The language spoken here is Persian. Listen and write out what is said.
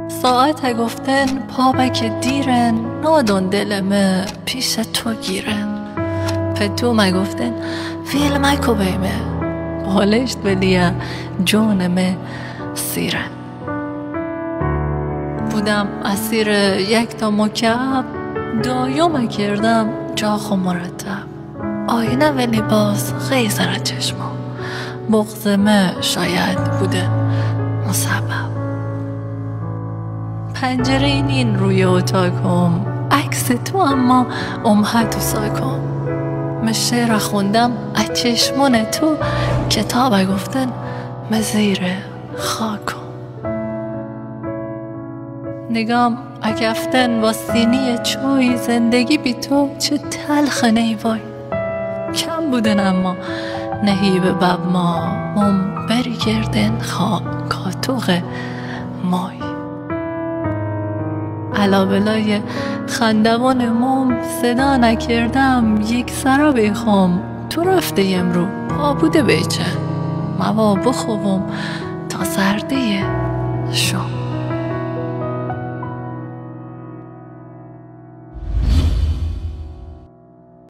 ساعت گفتن پابک دیرن نادون دلمه پیش تو گیرن پتو مگفتن فیلم کو بیمه بالشت بلیا جونمه سیرن بودم اسیر یک تا مکعب دایوم کردم جاخو مرتب آینه و لباس غیزر چشما بغضمه شاید بوده مسبب پنجره این روی اتاقم عکس تو اما امهد و ساکم مشه خوندم از چشمون تو کتاب گفتن مزیر خاکم نگام اگفتن با سینی چوی زندگی بی تو چه تلخ نیوای کم بودن اما نهیب بب ما مم بری گردن کاتوغ مای علا بلای خندوان مم صدا نکردم یک سرا بخوام تو رفته امرو پا بوده بیچه موا بخوام تا سرده شم